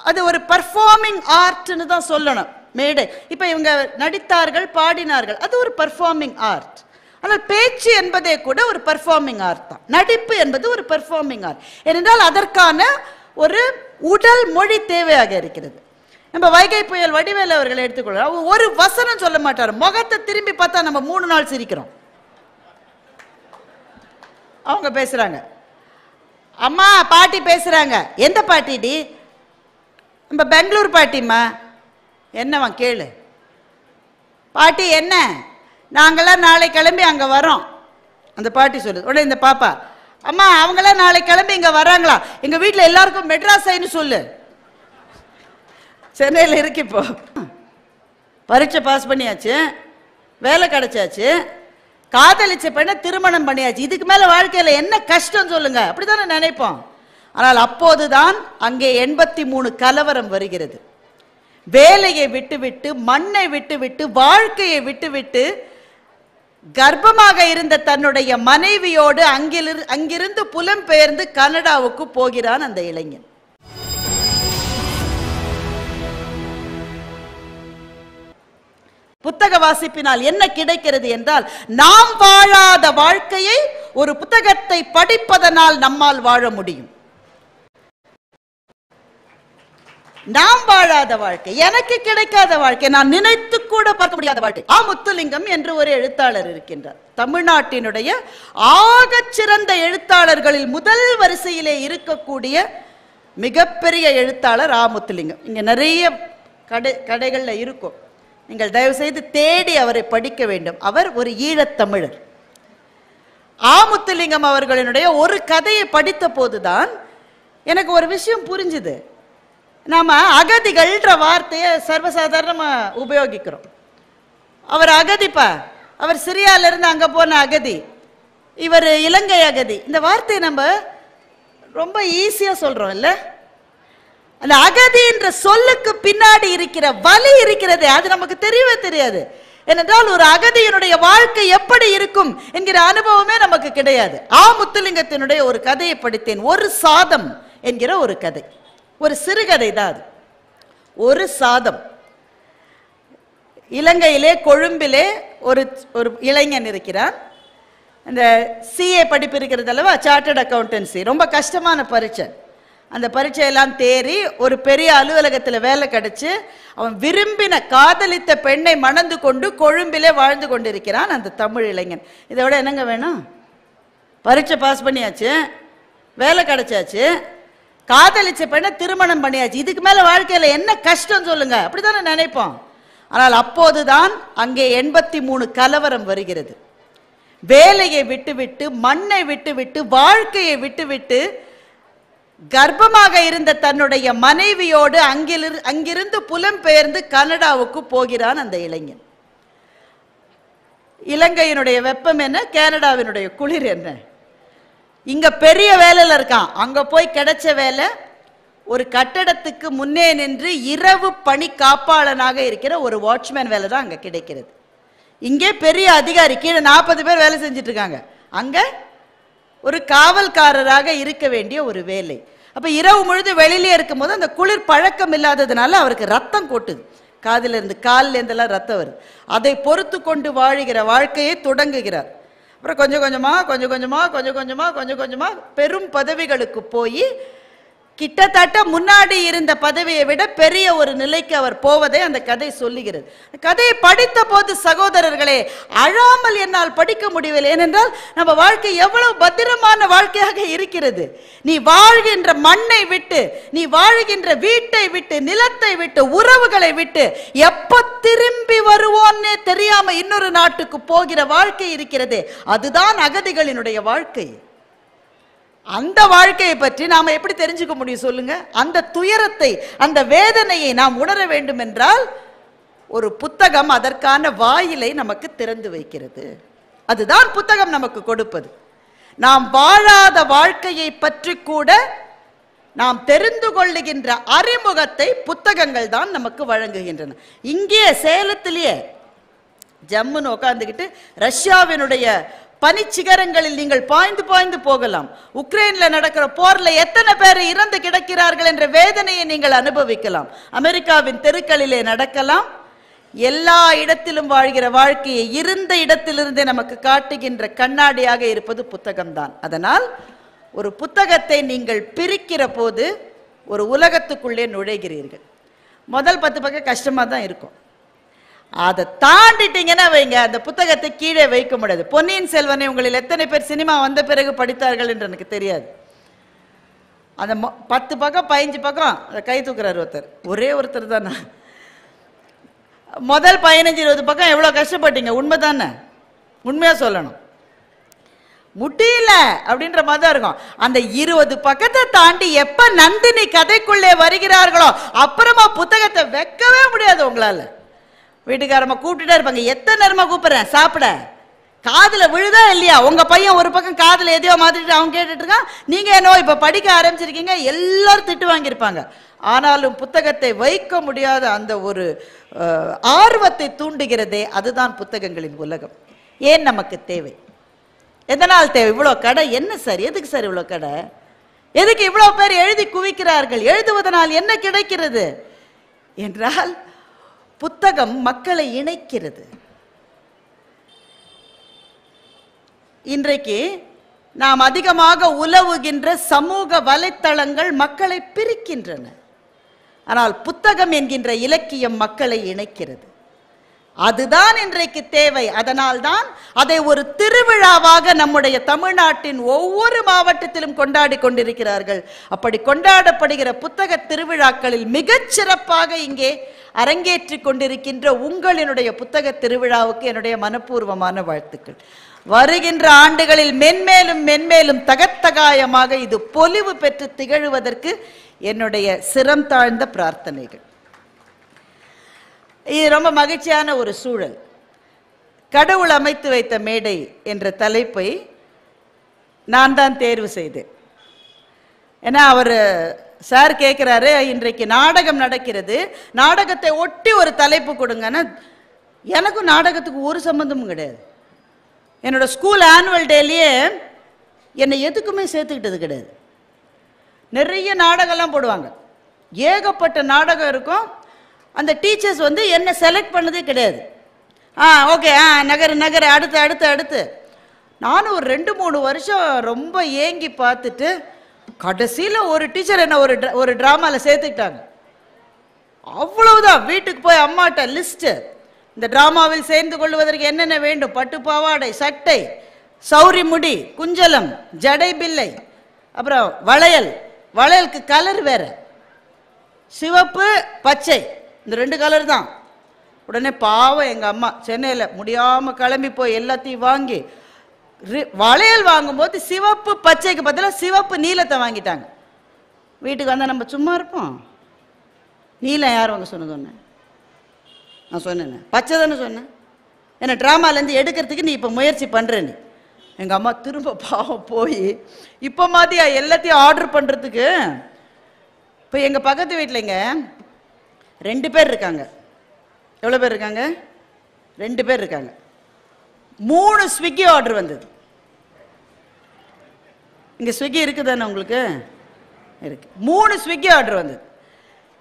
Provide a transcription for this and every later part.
அது ஒரு பர்ஃபார்மிங் ஆர்ட்னு தான் சொல்லணும். மேடை இப்ப இவங்க நடித்தார்கள், பாடினார்கள், அது ஒரு பர்ஃபார்மிங் ஆர்ட். ஆனால் பேச்சு என்பதே கூட ஒரு பர்ஃபார்மிங் ஆர்ட் தான். நடிப்பு என்பது ஒரு பர்ஃபார்மிங் ஆர்ட். ஏனென்றால் அதற்கான ஒரு உடல் மொழி தேவையாக இருக்கிறது. நம்ம வைகை புயல் வடிவேலு அவர்களை எடுத்துக்கொள்கிறோம். ஒரு வசனம் சொல்ல மாட்டார், முகத்தை திரும்பி பார்த்தா நம்ம 3 நாள் சிரிக்கிறோம். அவங்க பேசுறாங்க, அம்மா பாட்டி பேசுறாங்க. எந்த பாட்டிடி? நம்ம பெங்களூர் பாட்டிம்மா. என்னவா கேளு. பாட்டி என்ன? நாங்களாம் நாளை கிளம்பி அங்க வரோம். அந்த பாட்டி சொல்லுது. உடனே இந்த பாப்பா, அம்மா அவங்களாம் நாளை கிளம்பி இங்க வராங்களா? எங்க வீட்டில் எல்லாருக்கும் மெட்ராஸ் சொல்லு. சென்னையில் இருக்கு. இப்போ பரீட்சை பாஸ் பண்ணியாச்சு, வேலை கிடைச்சாச்சு, காதலிச்ச பெண்ணை திருமணம் பண்ணியாச்சு. இதுக்கு மேல வாழ்க்கையில என்ன கஷ்டம் சொல்லுங்க? அப்படித்தானே நினைப்போம். ஆனால் அப்போதுதான் அங்கே 83 கலவரம் வருகிறது. வேலையை விட்டுவிட்டு, மண்ணை விட்டுவிட்டு, வாழ்க்கையை விட்டுவிட்டு, கர்ப்பமாக இருந்த தன்னுடைய மனைவியோடு அங்கிருந்து புலம்பெயர்ந்து கனடாவுக்கு போகிறான் அந்த இளைஞன். புத்தக வாசிப்பினால் என்ன கிடைக்கிறது என்றால், நாம் வாழாத வாழ்க்கையை ஒரு புத்தகத்தை படிப்பதனால் நம்மால் வாழ முடியும். நாம் வாழாத வாழ்க்கை, எனக்கு கிடைக்காத வாழ்க்கை, நான் நினைத்து கூட பார்க்க முடியாத வாழ்க்கை. முத்துலிங்கம் என்று ஒரு எழுத்தாளர் இருக்கின்றார். தமிழ்நாட்டினுடைய ஆகச் சிறந்த எழுத்தாளர்களில் முதல் வரிசையிலே இருக்கக்கூடிய மிகப்பெரிய எழுத்தாளர் முத்துலிங்கம். இங்க நிறைய கடைகள்ல இருக்கும். நீங்கள் தயவு செய்து தேடி அவரை படிக்க வேண்டும். அவர் ஒரு ஈழத்தமிழர். முத்துலிங்கம் அவர்களினுடைய ஒரு கதையை படித்த போதுதான் எனக்கு ஒரு விஷயம் புரிஞ்சுது. நாம அகதிகள்ன்ற வார்த்தையை சர்வசாதாரணமா உபயோகிக்கிறோம். அவர் அகதிப்பா, அவர் சிரியால இருந்து அங்க போன அகதி, இவர் இலங்கை அகதி. இந்த வார்த்தையை நம்ம ரொம்ப ஈஸியா சொல்றோம் இல்ல? அந்த அகதின்ற சொல்லுக்கு பின்னாடி இருக்கிற வலி இருக்கிறது, அது நமக்கு தெரியவே தெரியாது. ஏனென்றால் ஒரு அகதியினுடைய வாழ்க்கை எப்படி இருக்கும் என்கிற அனுபவமே நமக்கு கிடையாது. முத்துலிங்கத்தினுடைய ஒரு கதையை படித்தேன். ஒரு சாதம் என்கிற ஒரு கதை, ஒரு சிறுகதை தான் அது. ஒரு சாதம். இலங்கையிலே கொழும்பிலே ஒரு இளைஞன் இருக்கிறான். அந்த சிஏ படிப்பு இருக்கிறது அல்லவா, சார்ட்டர்ட் அக்கௌண்டன்சி. ரொம்ப கஷ்டமான பரீட்சை. அந்த பரீட்சையெல்லாம் தேறி ஒரு பெரிய அலுவலகத்தில் வேலை கிடைச்சு அவன் விரும்பின காதலித்த பெண்ணை மணந்து கொண்டு கொழும்பிலே வாழ்ந்து கொண்டிருக்கிறான் அந்த தமிழ் இளைஞன். இதை விட என்னங்க வேணும்? பரீட்சை பாஸ் பண்ணியாச்சு, வேலை கிடைச்சாச்சு, காதலிச்ச பெண்ணை திருமணம் பண்ணியாச்சு. இதுக்கு மேல வாழ்க்கையில என்ன கஷ்டம் சொல்லுங்க? அப்படித்தானே நினைப்போம். ஆனால் அப்போதுதான் அங்கே 83 கலவரம் வருகிறது. வேலையை விட்டுவிட்டு, மண்ணை விட்டுவிட்டு, வாழ்க்கையை விட்டுவிட்டு, கர்ப்பமாக இருந்த தன்னுடைய மனைவியோடு அங்கிருந்து புலம்பெயர்ந்து கனடாவுக்கு போகிறான் அந்த இளைஞன். இலங்கையினுடைய வெப்பம் என்ன, கனடாவினுடைய குளிர் என்ன? இங்க பெரிய வேலையில இருக்கான், அங்க போய் கிடைச்ச வேலை ஒரு கட்டடத்துக்கு முன்னே நின்று இரவு பணி காப்பாளனாக இருக்கிற ஒரு வாட்ச்மேன் வேலை தான் அங்க கிடைக்கிறது. இங்கே பெரிய அதிகாரி, கீழே 40 பேர் வேலை செஞ்சுட்டு இருக்காங்க, அங்க ஒரு காவல்காரராக இருக்க வேண்டிய ஒரு வேலை. அப்ப இரவு முழுது வெளியிலே இருக்கும் போது அந்த குளிர் பழக்கம் இல்லாததுனால அவருக்கு ரத்தம் கொட்டுது, காதில இருந்து காலில் இருந்தெல்லாம் ரத்தம் வருது. அதை பொறுத்து கொண்டு வாழுகிற வாழ்க்கையை தொடங்குகிறார். அப்புறம் கொஞ்சம் கொஞ்சமா பெரும் பதவிகளுக்கு போய் கிட்டத்தட்ட முன்னாடி இருந்த பதவியை விட பெரிய ஒரு நிலைக்கு அவர் போவதை அந்த கதை சொல்லுகிறது. கதையை படித்த போது சகோதரர்களே, அழாமல் என்னால் படிக்க முடியவில்லை. ஏனென்றால் நம்ம வாழ்க்கை எவ்வளவு பத்திரமான வாழ்க்கையாக இருக்கிறது. நீ வாழ்கின்ற மண்ணை விட்டு, நீ வாழ்கின்ற வீட்டை விட்டு, நிலத்தை விட்டு, உறவுகளை விட்டு எப்ப திரும்பி வருவோன்னே தெரியாம இன்னொரு நாட்டுக்கு போகிற வாழ்க்கை இருக்கிறது. அதுதான் அகதிகளினுடைய வாழ்க்கை. அந்த வாழ்க்கையை பற்றி நாம எப்படி தெரிஞ்சுக்க முடியும் சொல்லுங்க? அந்த துயரத்தை, அந்த வேதனையை நாம் உணர வேண்டும் என்றால் ஒரு புத்தகம் அதற்கான வாயிலை நமக்கு திறந்து வைக்கிறது. அதுதான் புத்தகம் நமக்கு கொடுப்பது. நாம் வாழாத வாழ்க்கையை பற்றி கூட நாம் தெரிந்து கொள்ளுகின்ற அறிமுகத்தை புத்தகங்கள் தான் நமக்கு வழங்குகின்றன. இங்கே சேலத்திலேயே ஜம்முன்னு உட்காந்துக்கிட்டு ரஷ்யாவினுடைய பனிச்சிகரங்களில் நீங்கள் பாய்ந்து பாய்ந்து போகலாம். உக்ரைன்ல நடக்கிற போர்ல எத்தனை பேர் இறந்து கிடக்கிறார்கள் என்ற வேதனையை நீங்கள் அனுபவிக்கலாம். அமெரிக்காவின் தெருக்களிலே நடக்கலாம். எல்லா இடத்திலும் வாழ்கிற வாழ்க்கையை இருந்த இடத்திலிருந்தே நமக்கு காட்டுகின்ற கண்ணாடியாக இருப்பது புத்தகம்தான். அதனால் ஒரு புத்தகத்தை நீங்கள் பிரிக்கிற போது ஒரு உலகத்துக்குள்ளே நுழைகிறீர்கள். முதல் 10 பக்கம் கஷ்டமா தான் இருக்கும். அதை தாண்டிட்டீங்கன்னா வைங்க, அந்த புத்தகத்தை கீழே வைக்க முடியாது. பொன்னியின் செல்வனை உங்களில் எத்தனை பேர் சினிமா வந்த பிறகு படித்தார்கள் என்று எனக்கு தெரியாது. அந்த 10 பக்கம் 15 பக்கம் கை தூக்குறார் ஒருத்தர், ஒரே ஒருத்தர் தானே. முதல் 15-20 பக்கம் எவ்வளோ கஷ்டப்பட்டீங்க, உண்மைதானே? உண்மையா சொல்லணும், முடியல அப்படின்ற மாதிரி தான் இருக்கும். அந்த 20 பக்கத்தை தாண்டி எப்ப நந்தினி கதைக்குள்ளே வருகிறார்களோ அப்புறமா புத்தகத்தை வைக்கவே முடியாது உங்களால. வீட்டுக்காரமா கூப்பிட்டுட்டே இருப்பாங்க, எத்தனை நேரமா கூப்பிடுறேன் சாப்பிட, காதுல விழுதா இல்லையா? உங்க பையன் ஒரு பக்கம் காதுல எதையோ மாத்திட்டு அவன் கேட்டுட்டு இருக்கான், நீங்க என்னோ இப்ப படிக்க ஆரம்பிச்சிருக்கீங்க, எல்லாரும் திட்டு வாங்கியிருப்பாங்க. ஆனாலும் புத்தகத்தை வைக்க முடியாத அந்த ஒரு ஆர்வத்தை தூண்டுகிறதே, அதுதான் புத்தகங்களின் உலகம். ஏன் நமக்கு தேவை? எதனால் தேவை? இவ்வளோ கடை என்ன சார், எதுக்கு சார் இவ்வளோ கடை, எதுக்கு இவ்வளோ பேர் எழுதி குவிக்கிறார்கள், எழுதுவதனால் என்ன கிடைக்கிறது என்றால் புத்தகம் மக்களை இணைக்கிறது. இன்றைக்கு நாம் அதிகமாக உலவுகின்ற சமூக வலைத்தளங்கள் மக்களை பிரிக்கின்றன. ஆனால் புத்தகம் என்கின்ற இலக்கியம் மக்களை இணைக்கிறது. அதுதான் இன்றைக்கு தேவை. அதனால் தான் அதை ஒரு திருவிழாவாக நம்முடைய தமிழ்நாட்டின் ஒவ்வொரு மாவட்டத்திலும் கொண்டாடி கொண்டிருக்கிறார்கள். அப்படி கொண்டாடப்படுகிற புத்தக திருவிழாக்களில் மிகச் சிறப்பாக இங்கே அரங்கேற்றி கொண்டிருக்கின்ற உங்களினுடைய புத்தக திருவிழாவுக்கு என்னுடைய மனப்பூர்வமான வாழ்த்துக்கள். வருகின்ற ஆண்டுகளில் மென்மேலும் மென்மேலும் தகத்தகாயமாக இது பொலிவு பெற்று திகழ்வதற்கு என்னுடைய சிரம் தாழ்ந்த பிரார்த்தனைகள். இது ரொம்ப மகிழ்ச்சியான ஒரு சூழல். கடவுள் அமைத்து வைத்த மேடை என்ற தலைப்பை நான் தான் தேர்வு செய்தேன். ஏன்னா அவர் சார் கேட்குறாரு, இன்றைக்கு நாடகம் நடக்கிறது, நாடகத்தை ஒட்டி ஒரு தலைப்பு கொடுங்கன்னா எனக்கும் நாடகத்துக்கு ஒரு சம்பந்தமும் கிடையாது. என்னோட ஸ்கூல் ஆனுவல் டேலேயே என்னை எதுக்குமே சேர்த்துக்கிட்டது கிடையாது. நிறைய நாடகம்லாம் போடுவாங்க, ஏகப்பட்ட நாடகம் இருக்கும். அந்த டீச்சர்ஸ் வந்து என்ன செலக்ட் பண்ணதே கிடையாது. ஓகே நகரு நகரு அடுத்து அடுத்து அடுத்து. நானும் ஒரு 2-3 வருஷம் ரொம்ப ஏங்கி பார்த்துட்டு கடைசியில் ஒரு டீச்சர் என்ன ஒரு ட்ராமாவில் சேர்த்துக்கிட்டாங்க. அவ்வளவுதான். வீட்டுக்கு போய் அம்மாட்ட லிஸ்ட்டு, இந்த டிராமாவில் சேர்ந்து கொள்வதற்கு என்னென்ன வேண்டும், பட்டு பாவாடை, சட்டை, சௌரி முடி, குஞ்சலம், ஜடை பில்லை, அப்புறம் வளையல், வளையலுக்கு கலர் வேற, சிவப்பு பச்சை, இந்த 2 கலர் தான். உடனே பாவம் எங்கள் அம்மா சென்னையில் முடியாமல் கிளம்பி போய் எல்லாத்தையும் வாங்கி வளையல் வாங்கும்போது சிவப்பு பச்சைக்கு பதிலாக சிவப்பு நீலத்தை வாங்கிட்டாங்க. வீட்டுக்கு வந்தால் நம்ம சும்மா இருப்போம். நீலம் யார் வாங்க சொன்னது? ஒன்று நான் சொன்னேன், பச்சை தானே சொன்னேன். ஏன்னா ட்ராமாலேருந்து எடுக்கிறதுக்கு நீ இப்போ முயற்சி பண்ணுறேன்னு. எங்கள் அம்மா திரும்ப பாவம் போய் இப்போ மாதிரியா எல்லாத்தையும் ஆர்டர் பண்ணுறதுக்கு. இப்போ எங்கள் பக்கத்து வீட்டிலங்க 2 பேர் இருக்காங்க. எவ்வளோ பேர் இருக்காங்க? 2 பேர் இருக்காங்க. 3 ஸ்விக்கி ஆர்டர் வந்தது. இங்கே ஸ்விக்கி இருக்குதானே உங்களுக்கு? இருக்கு. 3 ஸ்விக்கி ஆர்டர் வந்தது.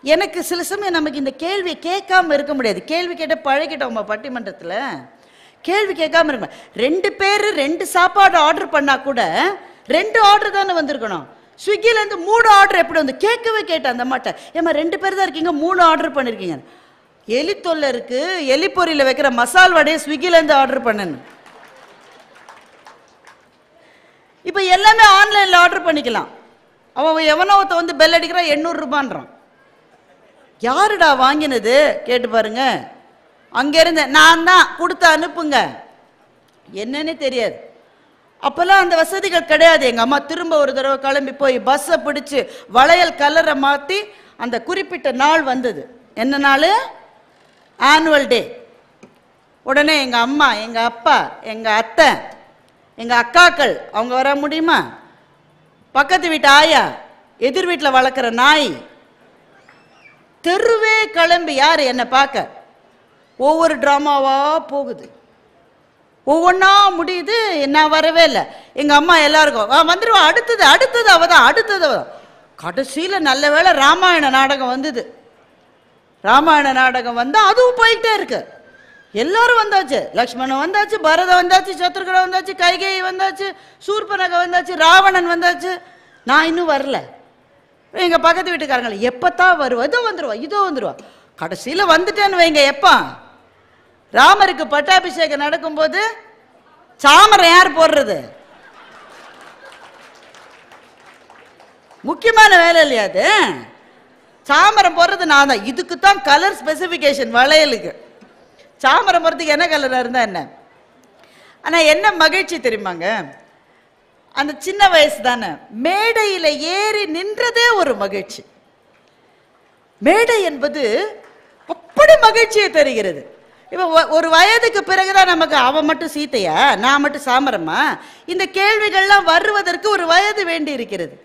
எனக்கு சில சமயம் நமக்கு இந்த கேள்வி கேட்காம இருக்க முடியாது. கேள்வி கேட்ட பழகிட்டோம் பட்டிமன்றத்தில். கேள்வி கேட்காம இருக்க. 2 பேர் 2 சாப்பாடு ஆர்டர் பண்ணா கூட 2 ஆர்டர் தானே வந்திருக்கணும். ஸ்விக்கிலேருந்து 3 ஆர்டர் எப்படி வந்து கேட்கவே கேட்டேன் அந்த அம்மாட்ட. ஏமா 2 பேர் தான் இருக்கீங்க, 3 ஆர்டர் பண்ணியிருக்கீங்க. எலி தொல்லை இருக்கு, எலி பொரியில் வைக்கிற மசால் வடையை ஸ்விக்கிலேருந்து ஆர்டர் பண்ணணும். இப்போ எல்லாமே ஆன்லைனில் ஆர்டர் பண்ணிக்கலாம். அவன் எவனோத்த வந்து பெல் அடிக்கிறான், 800 ரூபான்றான். யாருடா வாங்கினது கேட்டு பாருங்க. அங்கேருந்து நான் தான் கொடுத்து அனுப்புங்க, என்னன்னு தெரியாது. அப்போல்லாம் அந்த வசதிகள் கிடையாது. எங்கள் அம்மா திரும்ப ஒரு தடவை கிளம்பி போய் பஸ்ஸை பிடிச்சி வளையல் கலரை மாற்றி அந்த குறிப்பிட்ட நாள் வந்தது. என்ன நாள்? Annual day. உடனே எங்கள் அம்மா, எங்கள் அப்பா, எங்கள் அத்தை, எங்கள் அக்காக்கள் அவங்க வர முடியுமா? பக்கத்து வீட்டு ஆயா, எதிர் வீட்டில் வளர்க்குற நாய், தெருவே கிளம்பி யார் என்னை பார்க்க. ஒவ்வொரு ட்ராமாவாக போகுது. ஒவ்வொன்றா முடியுது. நான் வரவே இல்லை. எங்கள் அம்மா எல்லாருக்கும் வந்துடுவா, அடுத்தது அடுத்தது அவ தான், அடுத்தது அவ தான். கடைசியில் நல்ல வேளை ராமாயண நாடகம் வந்தது. ராமாயண நாடகம் வந்தால் அதுவும் போயிட்டே இருக்கு. எல்லாரும் வந்தாச்சு. லக்ஷ்மணன் வந்தாச்சு, பரதன் வந்தாச்சு, சத்ருகன் வந்தாச்சு, கைகேயி வந்தாச்சு, சூர்பனகை வந்தாச்சு, ராவணன் வந்தாச்சு. நான் இன்னும் வரல. எங்கள் பக்கத்து வீட்டுக்காரங்கள எப்பத்தான் வருவா, இதோ வந்துடுவா, இதோ வந்துடுவா. கடைசியில் வந்துட்டேன்னு வைங்க. எப்போ ராமருக்கு பட்டாபிஷேகம் நடக்கும்போது சாமரம் யார் போடுறது? முக்கியமான வேலை இல்லையா அது? சாமரம் போடுறது நான் தான். இதுக்கு தான் கலர் ஸ்பெசிஃபிகேஷன் வளையலுக்கு. சாமரம் போடுறதுக்கு என்ன கலராக இருந்தா என்ன? ஆனால் என்ன மகிழ்ச்சி தெரியுமாங்க, அந்த சின்ன வயசு தானே, மேடையில் ஏறி நின்றதே ஒரு மகிழ்ச்சி. மேடை என்பது அப்படி மகிழ்ச்சியை தருகிறது. இப்போ ஒரு வயதுக்கு பிறகுதான் நமக்கு அவன் மட்டும் சீத்தையா, நான் மட்டும் சாமரமா, இந்த கேள்விகள்லாம் வருவதற்கு ஒரு வயது வேண்டி இருக்கிறது.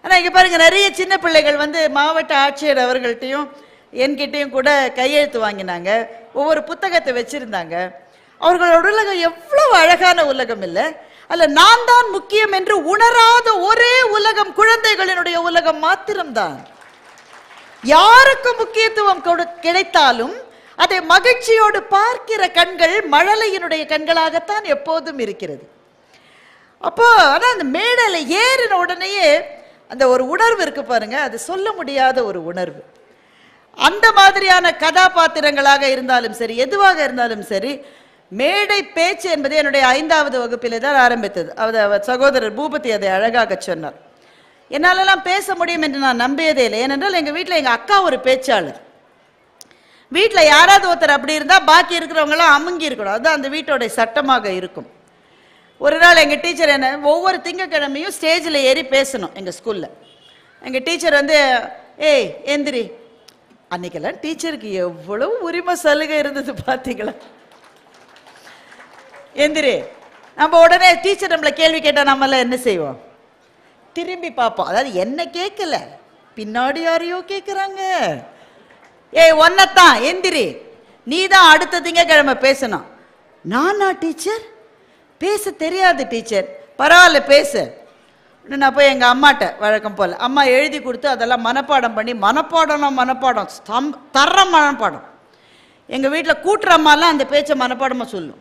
ஆனால் இங்கே பாருங்க, நிறைய சின்ன பிள்ளைகள் மாவட்ட ஆட்சியர் அவர்கள்ட்டையும் என்கிட்டையும் கூட கையெழுத்து வாங்கினாங்க. ஒவ்வொரு புத்தகத்தை வச்சிருந்தாங்க. அவர்களோட உலகம் எவ்வளவு அழகான உலகம் இல்லை? அல்ல, நான் தான் முக்கியம் என்று உணராத ஒரே உலகம் குழந்தைகளினுடைய உலகம் மாத்திரம்தான். யாருக்கு முக்கியத்துவம் கிடைத்தாலும் அதை மகிழ்ச்சியோடு பார்க்கிற கண்கள் மழலையினுடைய கண்களாகத்தான் எப்போதும் இருக்கிறது. அப்போ ஆனால் அந்த மேடையில் ஏறின உடனேயே அந்த ஒரு உணர்வு இருக்கு பாருங்க, அது சொல்ல முடியாத ஒரு உணர்வு. அந்த மாதிரியான கதாபாத்திரங்களாக இருந்தாலும் சரி, எதுவாக இருந்தாலும் சரி, மேடை பேச்சு என்பது என்னுடைய 5வது வகுப்பிலே தான் ஆரம்பித்தது. அவர் சகோதரர் பூபதி அதை அழகாக சொன்னார். என்னாலெல்லாம் பேச முடியும் என்று நான் நம்பியதே இல்லை. ஏனென்றால் எங்கள் வீட்டில் எங்கள் அக்கா ஒரு பேச்சாளர். வீட்டில் யாராவது ஒருத்தர் அப்படி இருந்தால் பாக்கி இருக்கிறவங்களாம் அமுங்கி இருக்கணும். அதுதான் அந்த வீட்டோடைய சட்டமாக இருக்கும். ஒரு நாள் எங்கள் டீச்சர் என்ன ஒவ்வொரு திங்கக்கிழமையும் ஸ்டேஜில் ஏறி பேசணும். எங்கள் ஸ்கூலில் எங்கள் டீச்சர் ஏய் எந்திரி. அன்னைக்கெல்லாம் டீச்சருக்கு எவ்வளவு உரிமை சலுகை இருந்தது பார்த்தீங்களா? எந்திரி. நம்ம உடனே டீச்சர் நம்மளை கேள்வி கேட்டால் நம்மளாம் என்ன செய்வோம்? திரும்பி பார்ப்போம். அதாவது என்ன கேட்கல, பின்னாடி யாரையோ கேட்குறாங்க. ஏய் ஒன்னத்தான் எந்திரி, நீ தான் அடுத்த திங்கக்கிழமை பேசணும். நானா டீச்சர்? பேச தெரியாது டீச்சர். பரவாயில்ல பேசு. நான் போய் எங்கள் அம்மாட்ட வழக்கம் போல் அம்மா எழுதி கொடுத்து அதெல்லாம் மனப்பாடம் பண்ணி மனப்பாடம் தர்ற மனப்பாடம். எங்கள் வீட்டில் கூட்டுற அம்மாலாம் அந்த பேச்சை மனப்பாடமாக சொல்லும்.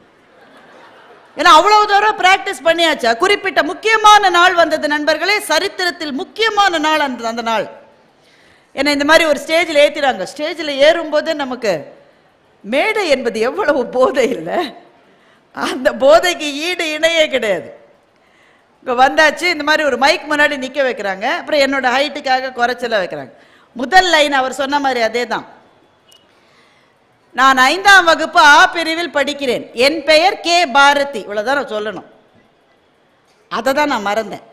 ஏன்னா அவ்வளவு தூரம் பிராக்டிஸ் பண்ணியாச்சா. குறிப்பிட்ட முக்கியமான நாள் வந்தது நண்பர்களே, சரித்திரத்தில் முக்கியமான நாள் அந்த நாள். ஏன்னா இந்த மாதிரி ஒரு ஸ்டேஜில் ஏற்றிடாங்க. ஸ்டேஜில் ஏறும்போது நமக்கு மேடை என்பது எவ்வளவு போதை இல்லை, அந்த போதைக்கு ஈடு இணையே கிடையாது. இங்கே வந்தாச்சு, இந்த மாதிரி ஒரு மைக் முன்னாடி நிற்க வைக்கிறாங்க. அப்புறம் என்னோட ஹைட்டுக்காக குறைச்சல வைக்கிறாங்க. முதல் லைன் அவர் சொன்ன மாதிரி அதே தான். நான் 5ஆம் வகுப்பு ஆ பிரிவில் படிக்கிறேன். என் பெயர் கே பாரதி. இவ்வளோதான் நான் சொல்லணும். அதை தான் நான் மறந்தேன்.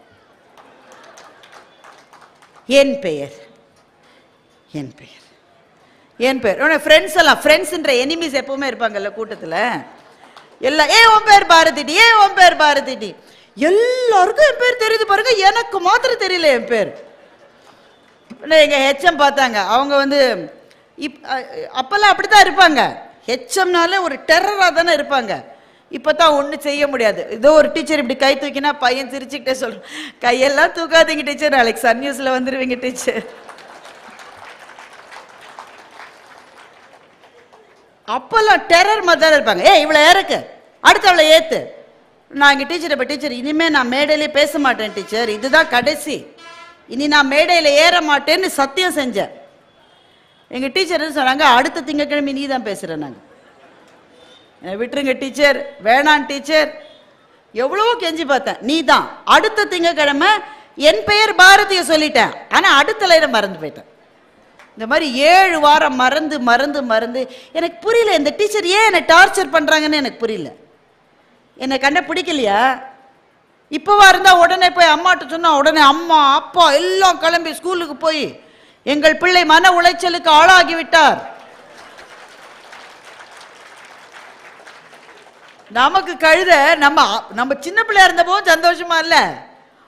என் பெயர் ஃப்ரெண்ட்ஸ் எல்லாம், ஃப்ரெண்ட்ஸ்ன்ற எனிமீஸ் எப்பவுமே இருப்பாங்கல்ல கூட்டத்தில். எல்லாம் உன் பேர் பாரதிடி, உன் பேர் பாரதிடி. எல்லாருக்கும் என் பேர் தெரியுது பாருங்க, எனக்கு மாத்திரம் தெரியல என் பேர். எங்க ஹெச்எம் பார்த்தாங்க. அவங்க அப்பெல்லாம் அப்படித்தான் இருப்பாங்க. ஹெச்எம்னாலே ஒரு டெரராக தானே இருப்பாங்க. இப்போ தான் ஒன்றும் செய்ய முடியாது. ஏதோ ஒரு டீச்சர் இப்படி கை தூக்கினா பையன் சிரிச்சுக்கிட்டே சொல்கிறேன், கையெல்லாம் தூக்காதீங்க டீச்சர், நாளைக்கு சன் நியூஸில் வந்துடுவீங்க டீச்சர். அப்பெல்லாம் டெரர் மாதிரி தான் இருப்பாங்க. இவ்வளோ இறக்கு, அடுத்தவளை ஏற்று. நான் எங்கள் டீச்சர் இப்போ டீச்சர் இனிமேல் நான் மேடையிலே பேச மாட்டேன் டீச்சர், இதுதான் கடைசி, இனி நான் மேடையில் ஏற மாட்டேன்னு சத்தியம் செஞ்சேன். எங்கள் டீச்சர் என்ன சொன்னாங்க, அடுத்த திங்கக்கிழமை நீ தான் பேசுகிறேன். நாங்கள் விட்டுருங்க டீச்சர், வேணான் டீச்சர், எவ்வளவோ கெஞ்சி பார்த்தேன். நீ தான் அடுத்த திங்கக்கிழமை என் பெயர் பாரதியை சொல்லிட்டேன், ஆனால் அடுத்த லைனை மறந்து போயிட்டேன். இந்த மாதிரி 7 வாரம் மறந்து மறந்து மறந்து எனக்கு புரியல. இந்த டீச்சர் ஏன் என்னை டார்ச்சர் பண்ணுறாங்கன்னு எனக்கு புரியல. என்னை கண்ட பிடிக்கலையா? இப்போவா இருந்தால் உடனே போய் அம்மாட்ட சொன்னால் உடனே அம்மா அப்பா எல்லாம் கிளம்பி ஸ்கூலுக்கு போய் எங்கள் பிள்ளை மன உளைச்சலுக்கு ஆளாகிவிட்டார். நமக்கு கழுத நம்ம சின்ன பிள்ளையா இருந்த போது சந்தோஷமா இல்ல,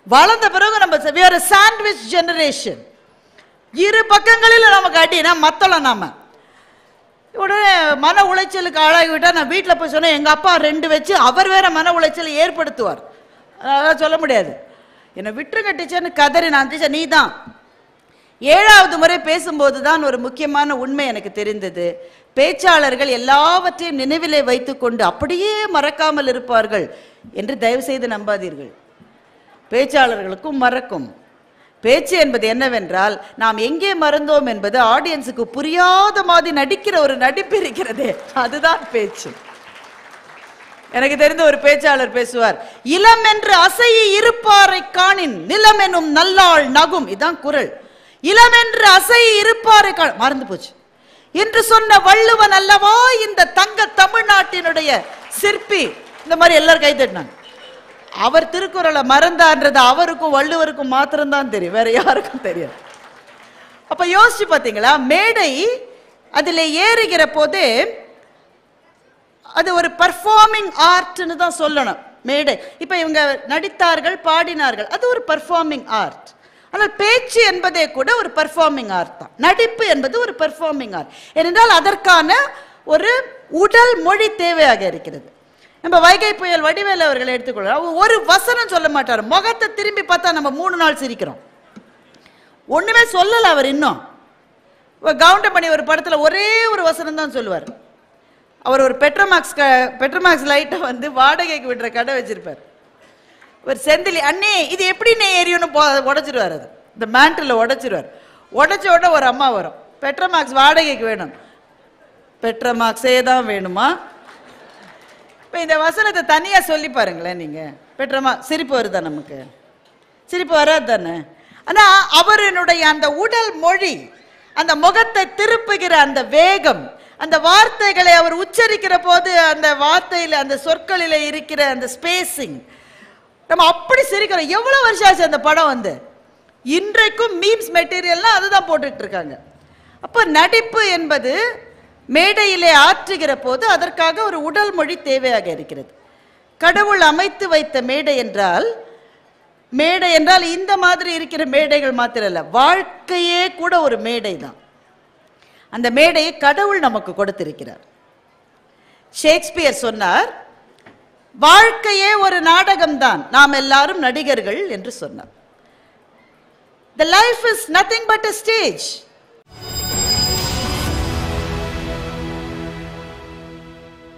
வளர்ந்த பிறகு நம்ம வேற சாண்ட்விச் ஜெனரேஷன். இரு பக்கங்களில் நமக்கு அடினா மத்தளம். நாம உடனே மன உளைச்சலுக்கு ஆளாகிவிட்டா நான் வீட்டில் போய் சொன்னேன், எங்கள் அப்பா 2 வச்சு அவர் வேற மன உளைச்சலை ஏற்படுத்துவார், அதெல்லாம் சொல்ல முடியாது. என்னை விட்டுருங்க டீச்சர்னு கதறி நான் டீச்சர் நீ தான். 7வது முறை பேசும்போது தான் ஒரு முக்கியமான உண்மை எனக்கு தெரிந்தது. பேச்சாளர்கள் எல்லாவற்றையும் நினைவிலே வைத்துக்கொண்டு அப்படியே மறக்காமல் இருப்பார்கள் என்று தயவு செய்து நம்பாதீர்கள். பேச்சாளர்களுக்கும் மறக்கும். பேச்சு என்பது என்னவென்றால், நாம் எங்கே மறந்தோம் என்பது ஆடியன்ஸுக்கு புரியாத மாதிரி நடிக்கிற ஒரு நடிப்பு இருக்கிறது, அதுதான் பேச்சு. எனக்கு தெரிந்த ஒரு பேச்சாளர் பேசுவார், இளம் என்று அசையி இருப்பாரை காணின் நிலம் எனும் நல்லாள் நகும். இதான் குரல். இளம் என்று அசையி இருப்பாரை மறந்து போச்சு என்று சொன்ன வள்ளுவன் அல்லவா இந்த தங்க தமிழ்நாட்டினுடைய சிற்பி. இந்த மாதிரி எல்லாரும் கை தட்டினாங்க. அவர் திருக்குறளை மறந்தான்றது அவருக்கும் வள்ளுவருக்கும் மாத்திரம்தான் தெரியும், வேற யாருக்கும் தெரியாது. அப்ப யோசிச்சு பார்த்தீங்களா, மேடை அதில் ஏறுகிற போதே அது ஒரு பர்ஃபார்மிங் ஆர்ட்னு தான் சொல்லணும். மேடை இப்ப இவங்க நடித்தார்கள், பாடினார்கள், அது ஒரு பர்ஃபார்மிங் ஆர்ட். ஆனால் பேச்சு என்பதே கூட ஒரு பர்ஃபார்மிங் ஆர்ட் தான். நடிப்பு என்பது ஒரு பர்ஃபார்மிங் ஆர்ட். ஏனென்றால் அதற்கான ஒரு உடல் மொழி தேவையாக இருக்கிறது. நம்ம வைகை புயல் வடிவேலு அவர்களை எடுத்துக்கொள்ளலாம். ஒரு வசனம் சொல்ல மாட்டார், முகத்தை திரும்பி பார்த்தா நம்ம 3 நாள் சிரிக்கிறோம். ஒண்ணுமே சொல்லல அவர். இன்னும் கவுண்டமணி ஒரு படத்துல ஒரே ஒரு வசனம் தான் சொல்லுவார். அவர் ஒரு பெட்ரோமாக்ஸ் லைட்டை வந்து வாடகைக்கு விடுற கடை வச்சிருப்பார். ஒரு செந்திலி அண்ணே இது எப்படி எரியும்னு உடைச்சிருவார். அது இந்த மேண்டில் உடைச்சிருவார். உடைச்ச உடனே ஒரு அம்மா வரும், பெட்ரோமாக்ஸ் வாடகைக்கு வேணும். பெட்ரோமாக்ஸே தான் வேணுமா? இப்போ இந்த வசனத்தை தனியாக சொல்லி பாருங்களேன் நீங்கள். சிரிப்பு வருதா? நமக்கு சிரிப்பு வராது தானே. ஆனால் அவருடைய அந்த உடல் மொழி, அந்த முகத்தை திருப்புகிற அந்த வேகம், அந்த வார்த்தைகளை அவர் உச்சரிக்கிற போது அந்த வார்த்தையில் அந்த சொற்களில் இருக்கிற அந்த ஸ்பேசிங், நம்ம அப்படி சிரிக்கிறோம். எவ்வளவு வருஷம் ஆச்சு அந்த படம் வந்து? இன்றைக்கும் மீம்ஸ் மெட்டீரியல்லாம் அதுதான் போட்டுட்டு இருக்காங்க. அப்போ நடிப்பு என்பது மேடையிலே ஆற்றுகிற போது அதற்காக ஒரு உடல் மொழி தேவையாக இருக்கிறது. கடவுள் அமைத்து வைத்த மேடை என்றால் இந்த மாதிரி இருக்கிற மேடைகள் மாத்திரம் இல்ல, வாழ்க்கையே கூட ஒரு மேடை தான். அந்த மேடையை கடவுள் நமக்கு கொடுத்திருக்கிறார். ஷேக்ஸ்பியர் சொன்னார், வாழ்க்கையே ஒரு நாடகம் தான், நாம் எல்லாரும் நடிகர்கள் என்று சொன்னார். The life is nothing but a stage.